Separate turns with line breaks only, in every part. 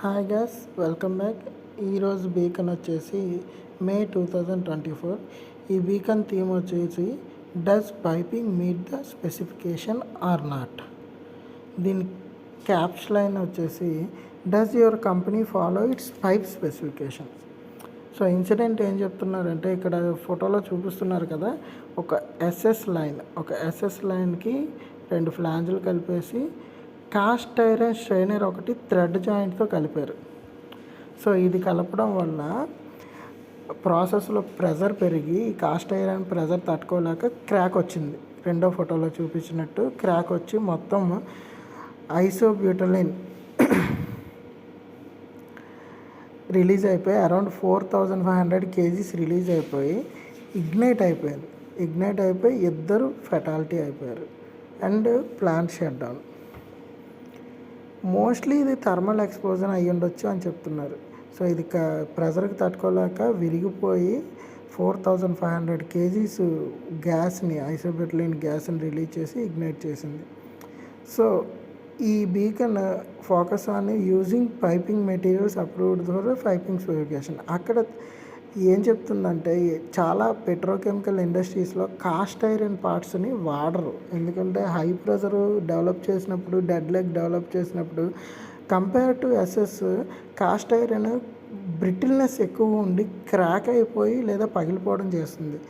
Hi guys, welcome back. ఈరోజు beacon వచ్చేసి May 2024. ఈ బీకన్ థీమ్ వచ్చేసి does piping meet the specification or not. దీని క్యాప్స్ లైన్ వచ్చేసి does your company follow its pipe specifications. So incident ఏం చెప్తున్నారంటే, ఇక్కడ ఫోటోలో చూపిస్తున్నారు కదా, ఒక ఎస్ఎస్ లైన్కి 2 ఫ్లాంజ్లు కలిపేసి కాస్ట్ ఐరన్ స్ట్రైనర్ ఒకటి థ్రెడ్ జాయింట్తో కలిపారు. సో ఇది కలపడం వల్ల ప్రాసెస్లో ప్రెజర్ పెరిగి ఈ కాస్ట్ ఐరన్ ప్రెజర్ తట్టుకోలేక క్రాక్ వచ్చింది. రెండో ఫోటోలో చూపించినట్టు క్రాక్ వచ్చి మొత్తం ఐసోబ్యూటలిన్ రిలీజ్ అయిపోయి అరౌండ్ 4500 kgs రిలీజ్ అయిపోయి ఇగ్నైట్ అయిపోయి ఇద్దరు ఫెటాలిటీ అయిపోయారు and plant shut down. Mostly ఇది థర్మల్ ఎక్స్పోజర్ అయ్యి ఉండొచ్చు అని చెప్తున్నారు. సో ఇది ప్రెజర్కి తట్టుకోలేక విరిగిపోయి 4500 kgs గ్యాస్ని, ఐసోబ్యూటలిన్ గ్యాస్ని రిలీజ్ చేసి ఇగ్నైట్ చేసింది. సో ఈ beacon focus on using piping materials approved ద్వారా పైపింగ్ స్పెసిఫికేషన్. అక్కడ ఏం చెప్తుందంటే, చాలా పెట్రోకెమికల్ ఇండస్ట్రీస్లో కాస్ట్ ఐరన్ పార్ట్స్ని వాడరు. ఎందుకంటే హై ప్రెజర్ డెవలప్ చేసినప్పుడు, డెడ్ లెగ్ డెవలప్ చేసినప్పుడు compare to SS cast iron brittleness ఎక్కువ ఉండి క్రాక్ అయిపోయి లేదా పగిలిపోవడం చేస్తుంది.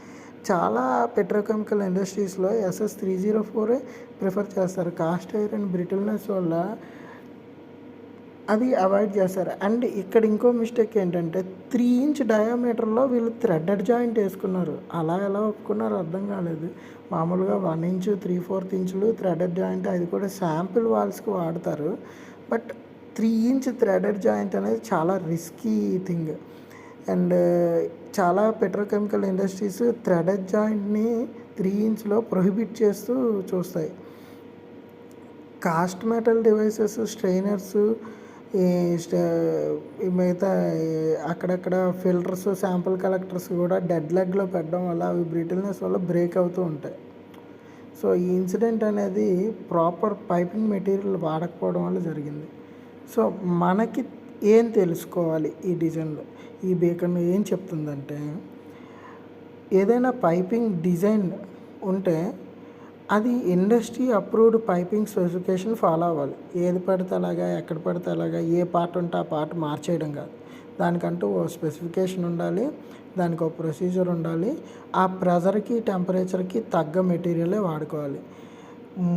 చాలా పెట్రోకెమికల్ ఇండస్ట్రీస్లో SS304 ప్రిఫర్ చేస్తారు. కాస్ట్ ఐరన్ బ్రిటిల్నెస్ వల్ల అది అవాయిడ్ చేస్తారు. అండ్ ఇక్కడ ఇంకో మిస్టేక్ ఏంటంటే, 3 inch డయామీటర్లో వీళ్ళు థ్రెడెడ్ జాయింట్ వేసుకున్నారు. అలా ఎలా ఒప్పుకున్నారో అర్థం కాలేదు. మామూలుగా 1 inch 3/4 inches థ్రెడెడ్ జాయింట్, అది కూడా శాంపిల్ వాల్స్కి వాడతారు. బట్ 3 inch థ్రెడెడ్ జాయింట్ అనేది చాలా రిస్కీ థింగ్. అండ్ చాలా పెట్రోకెమికల్ ఇండస్ట్రీస్ థ్రెడెడ్ జాయింట్ని 3 inchలో ప్రొహిబిట్ చేస్తూ చూస్తాయి. కాస్ట్ మెటల్ డివైసెస్, స్ట్రైనర్స్, మిగతా అక్కడక్కడ ఫిల్టర్స్, శాంపుల్ కలెక్టర్స్ కూడా డెడ్ లెగ్లో పెట్టడం వల్ల అవి బ్రిటిల్నెస్ వల్ల బ్రేక్ అవుతూ ఉంటాయి. సో ఈ ఇన్సిడెంట్ అనేది ప్రాపర్ పైపింగ్ మెటీరియల్ వాడకపోవడం వల్ల జరిగింది. సో మనకి ఏం తెలుసుకోవాలి ఈ డిజైన్లో? ఈ బీకన్ ఏం చెప్తుందంటే, ఏదైనా పైపింగ్ డిజైన్ ఉంటే అది industry approved piping specification follow అవ్వాలి. ఏది పడితే అలాగా, ఎక్కడ పడితే అలాగా, ఏ పార్ట్ ఉంటే ఆ పార్ట్ మార్చేయడం కాదు. దానికంటూ ఓ స్పెసిఫికేషన్ ఉండాలి, దానికి ఒక ప్రొసీజర్ ఉండాలి. ఆ ప్రెజర్కి, టెంపరేచర్కి తగ్గ మెటీరియలే వాడుకోవాలి.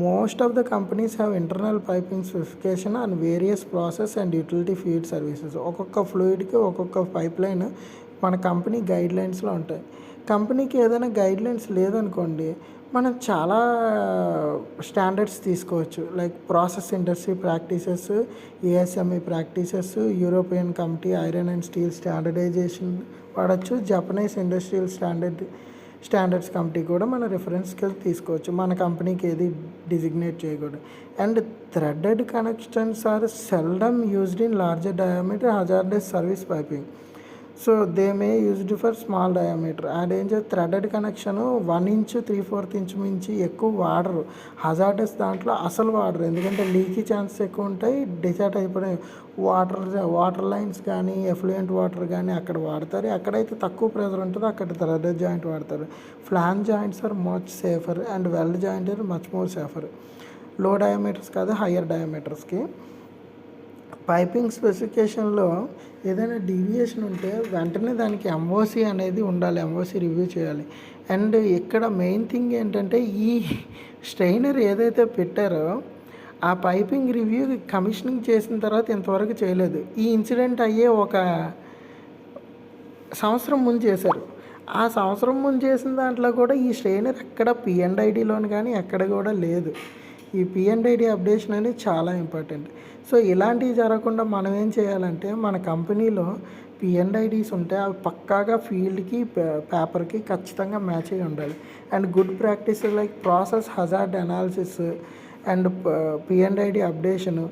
Most of the companies have internal piping specification on various process and utility feed services. ఒక్కొక్క ఫ్లూయిడ్కి ఒక్కొక్క పైప్ లైన్ మన కంపెనీ గైడ్లైన్స్లో ఉంటాయి. కంపెనీకి ఏదైనా గైడ్లైన్స్ లేదనుకోండి, మనం చాలా స్టాండర్డ్స్ తీసుకోవచ్చు. Like process industry practices, ASME practices, European committee iron and steel standardisation వాడచ్చు. జపనీస్ ఇండస్ట్రియల్ స్టాండర్డ్స్ కమిటీ కూడా మన రిఫరెన్స్కి తీసుకోవచ్చు. మన కంపెనీకి ఏది డిజిగ్నేట్ చేయకూడదు. And threaded connections are seldom used in larger diameter hazardous service piping. So they may used for small diameter. And ఏం చేస్తే థ్రెడెడ్ కనెక్షన్ 1 inch 3/4 inch మించి ఎక్కువ వాడరు. హజార్డస్ దాంట్లో అసలు వాడరు, ఎందుకంటే లీకీ ఛాన్సెస్ ఎక్కువ ఉంటాయి. డిసార్ట్ అయిపోయి వాటర్ లైన్స్ కానీ, ఎఫ్లూయెంట్ వాటర్ కానీ అక్కడ వాడతారు. ఎక్కడైతే తక్కువ ప్రెజర్ ఉంటుందో అక్కడ థ్రెడెడ్ జాయింట్ వాడతారు. Flange joints are much safer and weld joint are much more safer. Low diameters కాదు, హయ్యర్ డయామీటర్స్కి. పైపింగ్ స్పెసిఫికేషన్లో ఏదైనా డీవియేషన్ ఉంటే వెంటనే దానికి MOC అనేది ఉండాలి, MOC రివ్యూ చేయాలి. అండ్ ఇక్కడ మెయిన్ థింగ్ ఏంటంటే, ఈ స్ట్రైనర్ ఏదైతే పెట్టారో ఆ పైపింగ్ రివ్యూ కమిషనింగ్ చేసిన తర్వాత ఇంతవరకు చేయలేదు. ఈ ఇన్సిడెంట్ అయ్యే 1 సంవత్సరం ముందు చేశారు. ఆ సంవత్సరం ముందు చేసిన దాంట్లో కూడా ఈ స్ట్రైనర్ ఎక్కడ P&IDలోని కానీ ఎక్కడ కూడా లేదు. ఈ P&ID అప్డేషన్ అనేది చాలా ఇంపార్టెంట్. సో ఇలాంటివి జరగకుండా మనం ఏం చేయాలంటే, మన కంపెనీలో P&IDs ఉంటే అవి పక్కాగా ఫీల్డ్కి, పేపర్కి ఖచ్చితంగా మ్యాచ్ అయ్యి ఉండాలి. And good practice like process hazard analysis and P&ID updation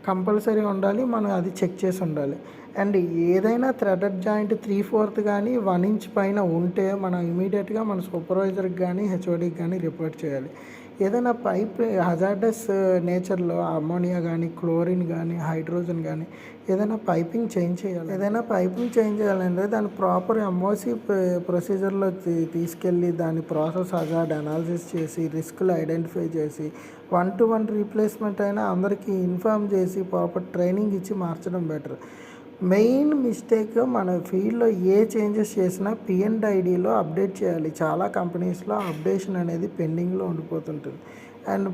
compulsory ఉండాలి. మనం అది చెక్ చేసి ఉండాలి. అండ్ ఏదైనా థ్రెడెడ్ జాయింట్ 3/4 కానీ 1 ఇంచ్ పైన ఉంటే మనం ఇమీడియట్గా మన సూపర్వైజర్కి కానీ హెచ్ఓడికి కానీ రిపోర్ట్ చేయాలి. ఏదైనా పైప్ హజార్డస్ నేచర్లో అమ్మోనియా కానీ క్లోరిన్ కానీ హైడ్రోజన్ కానీ ఏదైనా పైపింగ్ చేంజ్ చేయాలి. ఏదైనా పైపింగ్ చేంజ్ చేయాలంటే దాని ప్రాపర్ ఎంఓసి ప్రొసీజర్లో తీసుకెళ్ళి దాని ప్రాసెస్ హజార్డ్ అనాలిసిస్ చేసి రిస్క్లు ఐడెంటిఫై చేసి 1-to-1 రీప్లేస్మెంట్ అయినా అందరికీ ఇన్ఫార్మ్ చేసి ప్రాపర్ ట్రైనింగ్ ఇచ్చి మార్చడం బెటర్. మెయిన్ మిస్టేక్ మన ఫీల్డ్లో ఏ చేంజెస్ చేసినా పిఎన్ఐడిలో అప్డేట్ చేయాలి. చాలా కంపెనీస్లో అప్డేషన్ అనేది పెండింగ్లో ఉండిపోతుంటుంది. And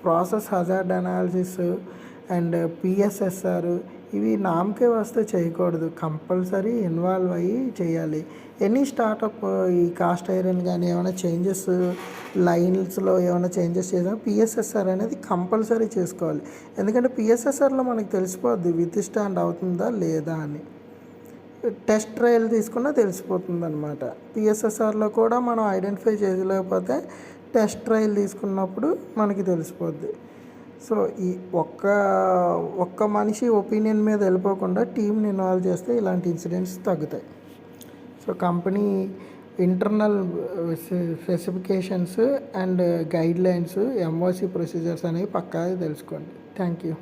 process hazard analysis and PSSR ఇవి నామకే వస్తే చేయకూడదు, కంపల్సరీ ఇన్వాల్వ్ అయ్యి చేయాలి. ఎనీ స్టార్టప్ ఈ కాస్ట్ ఐరన్ కానీ ఏమైనా చేంజెస్ లైన్స్లో ఏమైనా చేంజెస్ చేసినా పిఎస్ఎస్ఆర్ అనేది కంపల్సరీ చేసుకోవాలి. ఎందుకంటే పిఎస్ఎస్ఆర్లో మనకు తెలిసిపోద్ది విత్ స్టాండ్ అవుతుందా లేదా అని. టెస్ట్ ట్రయల్ తీసుకున్నా తెలిసిపోతుంది అనమాట. పిఎస్ఎస్ఆర్లో కూడా మనం ఐడెంటిఫై చేయలేకపోతే టెస్ట్ ట్రయల్ తీసుకున్నప్పుడు మనకి తెలిసిపోద్ది. సో ఈ ఒక్క మనిషి ఒపీనియన్ మీద వెళ్ళిపోకుండా టీంని ఇన్వాల్వ్ చేస్తే ఇలాంటి ఇన్సిడెంట్స్ తగ్గుతాయి. So company internal specifications and guidelines MOC procedures అనేవి పక్కాగా తెలుసుకోండి. Thank you.